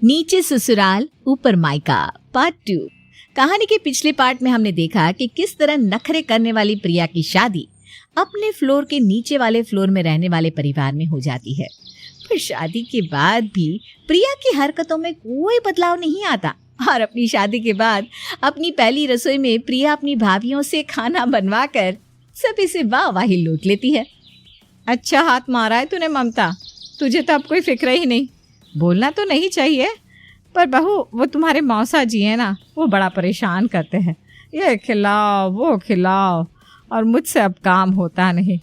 नीचे ससुराल ऊपर मायका पार्ट 2। कहानी के पिछले पार्ट में हमने देखा कि किस तरह नखरे करने वाली प्रिया की शादी अपने फ्लोर के नीचे वाले फ्लोर में रहने वाले परिवार में हो जाती है। पर शादी के बाद भी प्रिया की हरकतों में कोई बदलाव नहीं आता और अपनी शादी के बाद अपनी पहली रसोई में प्रिया अपनी भाभियों से खाना बनवाकर सभी से वाहवाही लूट लेती है। अच्छा हाथ मारा है तूने ममता, तुझे तो अब कोई फिक्र ही नहीं। बोलना तो नहीं चाहिए, पर बहू वो तुम्हारे मौसा जी हैं ना, वो बड़ा परेशान करते हैं, ये खिलाओ वो खिलाओ, और मुझसे अब काम होता नहीं।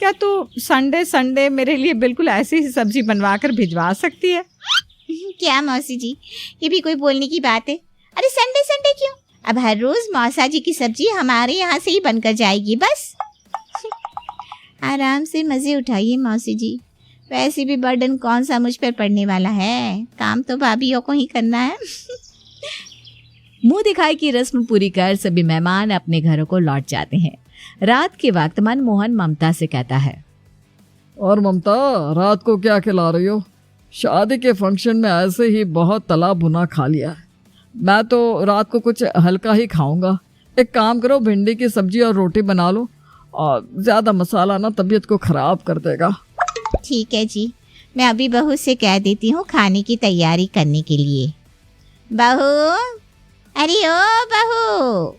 क्या तू संडे संडे मेरे लिए बिल्कुल ऐसी ही सब्जी बनवा कर भिजवा सकती है? क्या मौसी जी, ये भी कोई बोलने की बात है? अरे संडे संडे क्यों, अब हर रोज मौसा जी की सब्जी हमारे यहाँ से ही बनकर जाएगी बस। आराम से मजे उठाइए मौसी जी, वैसे भी बर्डन कौन सा मुझ पर पड़ने वाला है, काम तो भाभीयों को ही करना है। मुंह दिखाई की रस्म पूरी कर सभी मेहमान अपने घरों को लौट जाते हैं। रात के वक्त मनमोहन ममता से कहता है, और ममता, रात को क्या खिला रही हो? शादी के फंक्शन में ऐसे ही बहुत तला भुना खा लिया है। मैं तो रात को कुछ हल्का ही खाऊंगा। एक काम करो, भिंडी की सब्जी और रोटी बना लो, और ज़्यादा मसाला ना तबीयत को ख़राब कर देगा। ठीक है जी, मैं अभी बहू से कह देती हूँ खाने की तैयारी करने के लिए। बहू, अरे ओ बहू।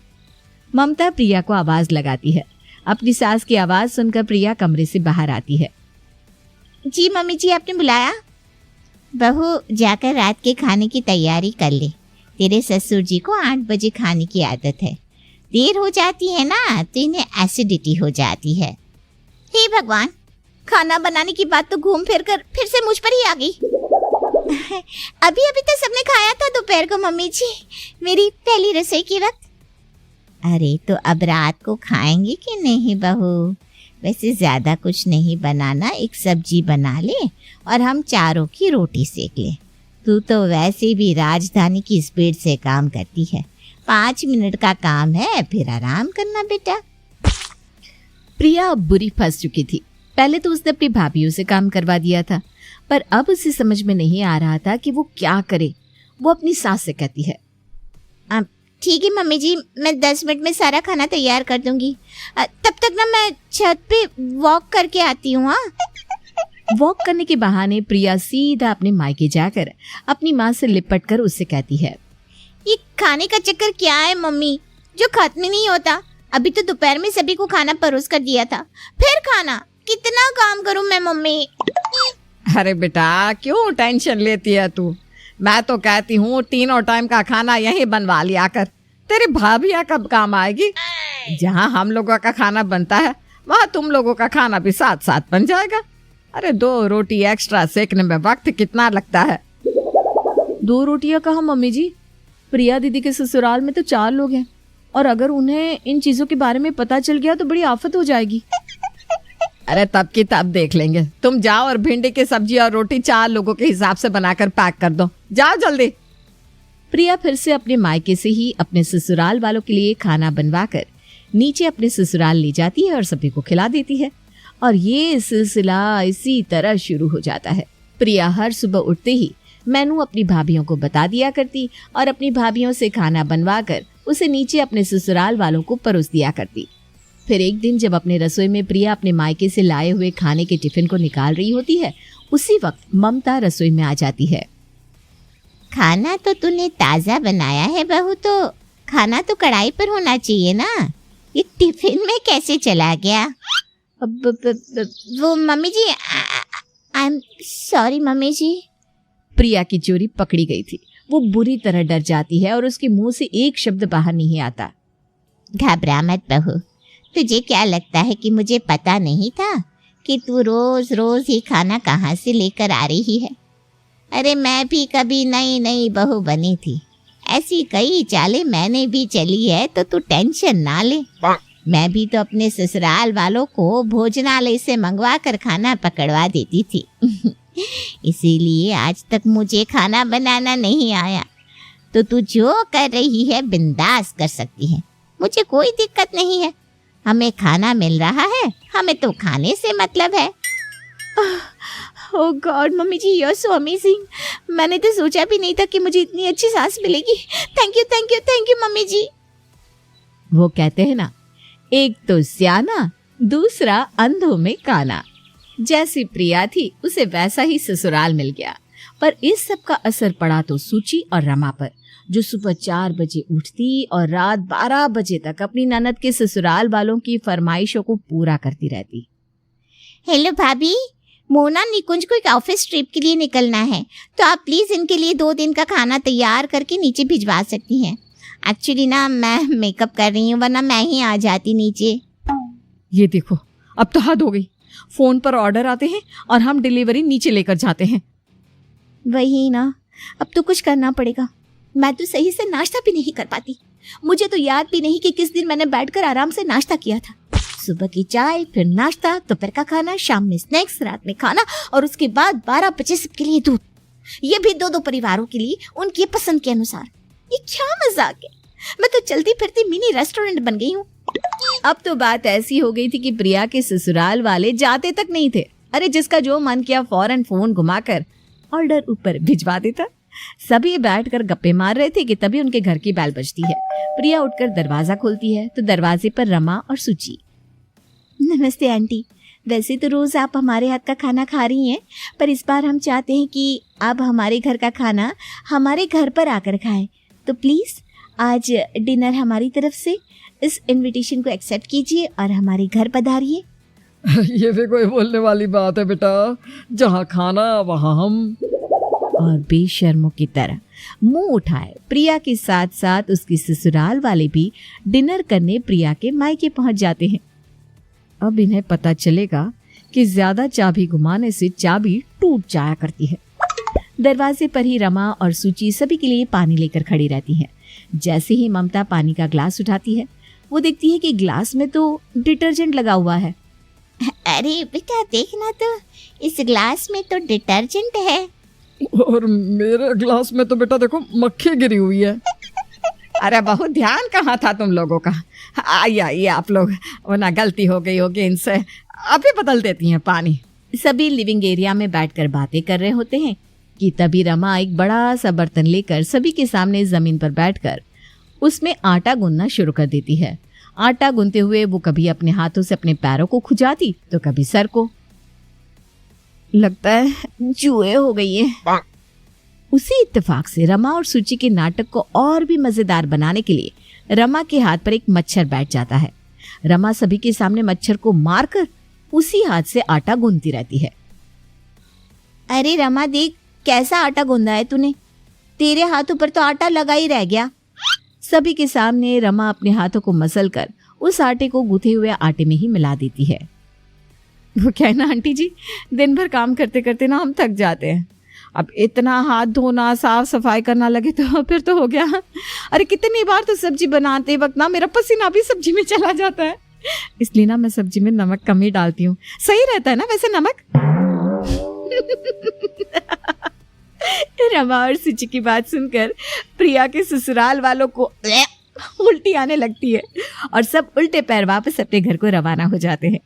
ममता प्रिया को आवाज लगाती है। अपनी सास की आवाज सुनकर प्रिया कमरे से बाहर आती है। जी मम्मी जी, आपने बुलाया? बहू, जाकर रात के खाने की तैयारी कर ले। तेरे ससुर जी को 8 बजे खाने की आदत है, देर हो जाती है ना तो इन्हें एसिडिटी हो जाती है। हे भगवान, खाना बनाने की बात तो घूम फिर कर फिर से मुझ पर ही आ गई। अभी अभी तो सबने खाया था दोपहर को मम्मी जी, मेरी पहली रसोई के वक्त। अरे तो अब रात को खाएंगे कि नहीं बहू? वैसे ज्यादा कुछ नहीं बनाना, एक सब्जी बना ले और हम चारों की रोटी सेक ले। तू तो वैसे भी राजधानी की स्पीड से काम करती है, 5 मिनट का काम है, फिर आराम करना बेटा। प्रिया अब बुरी फंस चुकी थी। पहले तो उसने अपनी भाभीयों से काम करवा दिया था, पर अब उसे समझ में नहीं आ रहा था कि वो क्या करे। वो अपनी सास से कहती है, ठीक है मम्मी जी, मैं 10 मिनट में सारा खाना तैयार कर दूंगी। तब तक ना मैं छत पे वॉक करके आती हूँ। हाँ। वॉक करने के बहाने प्रिया सीधा अपने मायके जाकर अपनी माँ से लिपट कर उससे कहती है, ये खाने का चक्कर क्या है मम्मी, जो खत्म ही नहीं होता? अभी तो दोपहर में सभी को खाना परोस कर दिया था, फिर खाना, कितना काम करूं मैं मम्मी? अरे बेटा, क्यों टेंशन लेती है तू? मैं तो कहती हूँ तीनों टाइम का खाना यहीं बनवा लिया कर, तेरी भाभियाँ कब काम आएगी? जहाँ हम लोगों का खाना बनता है वहाँ तुम लोगों का खाना भी साथ साथ बन जाएगा। अरे 2 रोटी एक्स्ट्रा सेकने में वक्त कितना लगता है? 2 रोटियां कहाँ मम्मी जी, प्रिया दीदी के ससुराल में तो 4 लोग हैं, और अगर उन्हें इन चीजों के बारे में पता चल गया तो बड़ी आफत हो जाएगी। अरे तब की तब देख लेंगे, तुम जाओ और भिंडी की सब्जी और रोटी 4 लोगों के हिसाब से बनाकर पैक कर दो, जाओ जल्दी। प्रिया फिर से अपने मायके से ही अपने ससुराल वालों के लिए खाना बनवाकर नीचे अपने ससुराल ले जाती है और सभी को खिला देती है, और ये सिलसिला इसी तरह शुरू हो जाता है। प्रिया हर सुबह उठते ही मेनू अपनी भाभियों को बता दिया करती और अपनी भाभियों से खाना बनवाकर उसे नीचे अपने ससुराल वालों को परोस दिया करती। फिर एक दिन जब अपने रसोई में प्रिया अपने मायके से लाए हुए खाने के टिफिन को निकाल रही होती है, उसी वक्त ममता रसोई में आ जाती है। खाना तो तूने ताजा बनाया है बहू, तो खाना तो कढ़ाई पर होना चाहिए ना, ये टिफिन में कैसे चला गया? वो mummy ji, I am sorry mummy ji. Priya की चोरी पकड़ी गई थी। वो बुरी तरह डर जाती है और उसके मुंह से एक शब्द बाहर नहीं आता। घबरा मत बहू, तुझे क्या लगता है कि मुझे पता नहीं था कि तू रोज रोज ही खाना कहाँ से लेकर आ रही है? अरे मैं भी कभी नई नई बहू बनी थी, ऐसी कई चालें मैंने भी चली है, तो तू टेंशन ना ले। मैं भी तो अपने ससुराल वालों को भोजनालय से मंगवा कर खाना पकड़वा देती थी। इसीलिए आज तक मुझे खाना बनाना नहीं आया। तो तू जो कर रही है बिंदास कर सकती है, मुझे कोई दिक्कत नहीं है। हमें खाना मिल रहा है, हमें तो खाने से मतलब है। Oh god mummy ji, you are so amazing. मैंने तो सोचा भी नहीं था कि मुझे इतनी अच्छी सास मिलेगी। Thank you thank you thank you mummy ji. वो कहते हैं ना, एक तो स्याना, दूसरा अंधों में काना। जैसी प्रिया थी उसे वैसा ही ससुराल मिल गया, पर इस सब का असर पड़ा तो सुचि और रमा पर, जो सुबह 4 बजे उठती और रात 12 बजे तक अपनी ननद के ससुराल वालों की फरमाइशों को पूरा करती रहती। हेलो भाभी, मोना निकुंज को एक ऑफिस ट्रिप के लिए निकलना है, तो आप प्लीज़ इनके लिए 2 दिन का खाना तैयार करके नीचे भिजवा सकती हैं। एक्चुअली ना मैं मेकअप कर रही हूँ, वरना मैं ही आ जाती नीचे। ये देखो, अब तो हद हो गई। फोन पर ऑर्डर आते हैं और हम डिलीवरी नीचे लेकर जाते हैं। वही ना, अब तो कुछ करना पड़ेगा। मैं तो सही से नाश्ता भी नहीं कर पाती। मुझे तो याद भी नहीं कि किस दिन मैंने बैठकर आराम से नाश्ता किया था। सुबह की चाय, फिर नाश्ता, दोपहर का खाना, शाम में स्नैक्स, रात में खाना, और उसके बाद 12 बजे सबके लिए दूध। ये भी 2-2 परिवारों के लिए उनकी पसंद के अनुसार। ये क्या मजाक है। मैं तो चलती फिरती मिनी रेस्टोरेंट बन गई हूँ। अब तो बात ऐसी हो गई थी कि प्रिया के ससुराल वाले जाते तक नहीं थे। अरे जिसका जो मन किया फौरन फोन घुमाकर ऑर्डर ऊपर भिजवा देता। सभी बैठकर गप्पे मार रहे थे कि तभी उनके घर की बेल बजती है। प्रिया उठकर दरवाजा खोलती है तो दरवाजे पर रमा और सुचि। नमस्ते आंटी, वैसे तो रोज आप हमारे हाथ का खाना खा रही हैं, पर इस बार हम चाहते हैं कि आप हमारे घर का खाना हमारे घर पर आकर खाएं। तो प्लीज आज डिनर हमारी तरफ से इस इनविटेशन को एक्सेप्ट कीजिए और हमारे घर पधारिए। ये भी कोई बोलने वाली बात है बेटा, जहाँ खाना वहाँ हम। और बेशर्मों की तरह मुंह उठाए प्रिया के साथ साथ उसकी ससुराल वाले भी डिनर करने प्रिया के मायके पहुंच जाते हैं। अब इन्हें पता चलेगा कि ज्यादा चाबी घुमाने से चाबी टूट जाया करती है। दरवाजे पर ही रमा और सुचि सभी के लिए पानी लेकर खड़ी रहती हैं। जैसे ही ममता पानी का ग्लास उठाती है, वो देखती है कि ग्लास में तो डिटर्जेंट लगा हुआ है। अरे बेटा देखना, तो इस ग्लास में तो डिटर्जेंट है। और मेरे ग्लास में तो बेटा देखो मक्खी गिरी हुई है। अरे बहुत ध्यान कहाँ था तुम लोगों का। आइए आप लोग, वरना गलती हो गई होगी इनसे, अभी बदल देती हैं पानी। सभी लिविंग एरिया में बैठकर बातें कर रहे होते हैं कि तभी रमा एक बड़ा सा बर्तन लेकर सभी के सामने जमीन पर बैठकर उसमें आटा गूंदना शुरू कर देती है। आटा गूंदते हुए वो कभी अपने हाथों से अपने पैरों को खुजाती तो कभी सर को। लगता है जुए हो गई है। उसी इत्तेफाक से रमा और सुचि के नाटक को और भी मजेदार बनाने के लिए रमा के हाथ पर एक मच्छर बैठ जाता है। रमा सभी के सामने मच्छर को मारकर उसी हाथ से आटा गूंदती रहती है। अरे रमा देख, कैसा आटा गूंदा है तूने, तेरे हाथों पर तो आटा लगा ही रह गया। सभी के सामने रमा अपने हाथों को मसलकर उस आटे को गूंथे हुए आटे में ही मिला देती है। वो क्या है ना आंटी जी, दिन भर काम करते करते ना हम थक जाते हैं। अब इतना हाथ धोना, साफ सफाई करना लगे तो फिर तो हो गया। अरे कितनी बार तो सब्जी बनाते वक्त ना मेरा पसीना भी सब्जी में चला जाता है, इसलिए ना मैं सब्जी में नमक कम ही डालती हूँ। सही रहता है ना वैसे नमक। रमा और सुचि की बात सुनकर प्रिया के ससुराल वालों को उल्टी आने लगती है और सब उल्टे पैर वापस अपने घर को रवाना हो जाते हैं।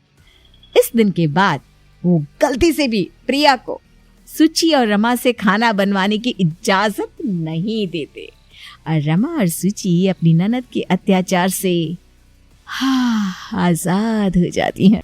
इस दिन के बाद वो गलती से भी प्रिया को सुचि और रमा से खाना बनवाने की इजाजत नहीं देते और रमा और सुचि अपनी ननद के अत्याचार से आजाद हो जाती हैं।